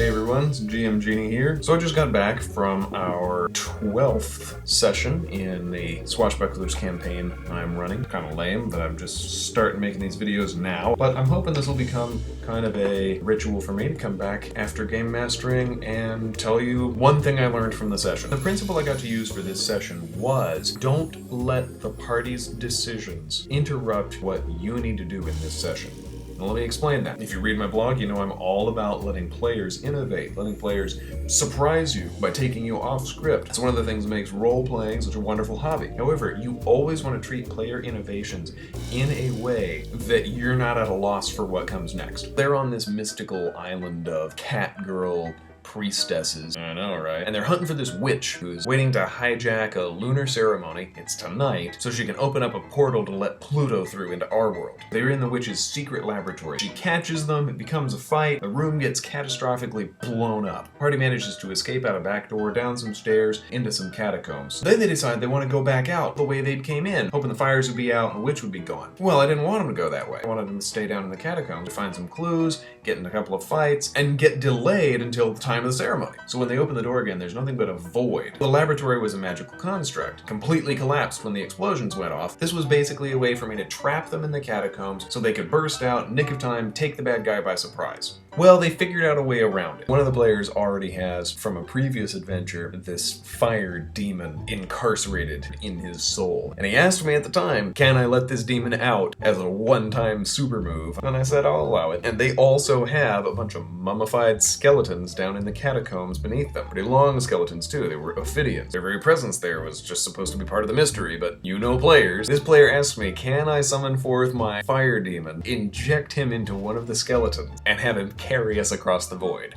Hey everyone, it's GMGenie here. So I just got back from our 12th session in the Swashbucklers campaign I'm running. Kind of lame that I'm just starting making these videos now, but I'm hoping this will become kind of a ritual for me to come back after game mastering and tell you one thing I learned from the session. The principle I got to use for this session was don't let the party's decisions interrupt what you need to do in this session. Now let me explain that. If you read my blog, you know I'm all about letting players innovate, letting players surprise you by taking you off script. It's one of the things that makes role-playing such a wonderful hobby. However, you always want to treat player innovations in a way that you're not at a loss for what comes next. They're on this mystical island of cat girl priestesses. I know, right? And they're hunting for this witch who's waiting to hijack a lunar ceremony. It's tonight, so she can open up a portal to let Pluto through into our world. They're in the witch's secret laboratory. She catches them, it becomes a fight, the room gets catastrophically blown up. Party manages to escape out a back door, down some stairs, into some catacombs. Then they decide they want to go back out the way they came in, hoping the fires would be out and the witch would be gone. Well, I didn't want them to go that way. I wanted them to stay down in the catacombs to find some clues, get in a couple of fights, and get delayed until the time of the ceremony. So when they open the door again, there's nothing but a void. The laboratory was a magical construct, completely collapsed when the explosions went off. This was basically a way for me to trap them in the catacombs so they could burst out, nick of time, take the bad guy by surprise. Well, they figured out a way around it. One of the players already has, from a previous adventure, this fire demon incarcerated in his soul. And he asked me at the time, can I let this demon out as a one-time super move? And I said, I'll allow it. And they also have a bunch of mummified skeletons down in the catacombs beneath them. Pretty long skeletons too, they were Ophidians. Their very presence there was just supposed to be part of the mystery, but you know players. This player asked me, can I summon forth my fire demon, inject him into one of the skeletons, and have him carry us across the void?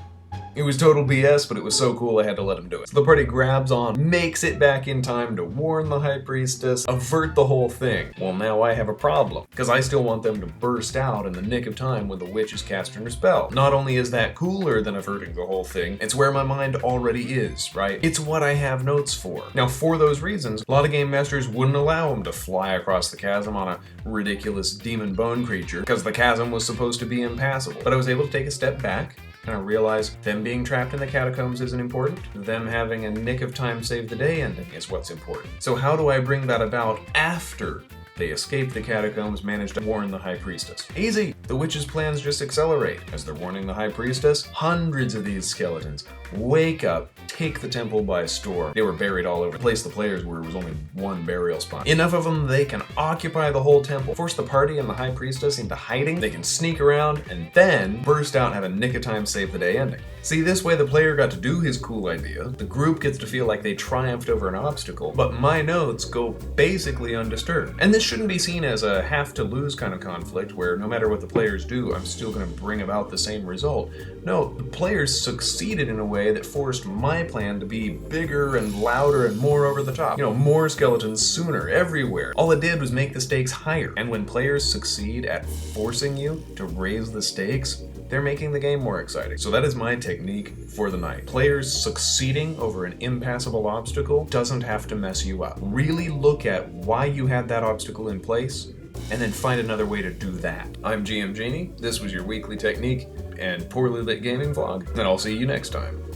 It was total BS, but it was so cool I had to let him do it. So the party grabs on, makes it back in time to warn the High Priestess, avert the whole thing. Well, now I have a problem, because I still want them to burst out in the nick of time when the witch is casting her spell. Not only is that cooler than averting the whole thing, it's where my mind already is, right? It's what I have notes for. Now, for those reasons, a lot of game masters wouldn't allow them to fly across the chasm on a ridiculous demon bone creature, because the chasm was supposed to be impassable. But I was able to take a step back, and I realized them being trapped in the catacombs isn't important. Them having a nick of time save the day ending is what's important. So how do I bring that about after they escape the catacombs, manage to warn the High Priestess? Easy! The witch's plans just accelerate. As they're warning the High Priestess, hundreds of these skeletons wake up, take the temple by storm. They were buried all over the place. The players were, was only one burial spot. Enough of them, they can occupy the whole temple, force the party and the High Priestess into hiding. They can sneak around and then burst out and have a nick of time save the day ending. See, this way the player got to do his cool idea, the group gets to feel like they triumphed over an obstacle, but my notes go basically undisturbed. And this shouldn't be seen as a have-to-lose kind of conflict where no matter what the players do, I'm still going to bring about the same result. No, the players succeeded in a way that forced my plan to be bigger and louder and more over the top. You know, more skeletons sooner, everywhere. All it did was make the stakes higher. And when players succeed at forcing you to raise the stakes, they're making the game more exciting. So that is my technique for the night. Players succeeding over an impassable obstacle doesn't have to mess you up. Really look at why you had that obstacle in place, and then find another way to do that. I'm GMGenie, this was your weekly technique and poorly lit gaming vlog, and I'll see you next time.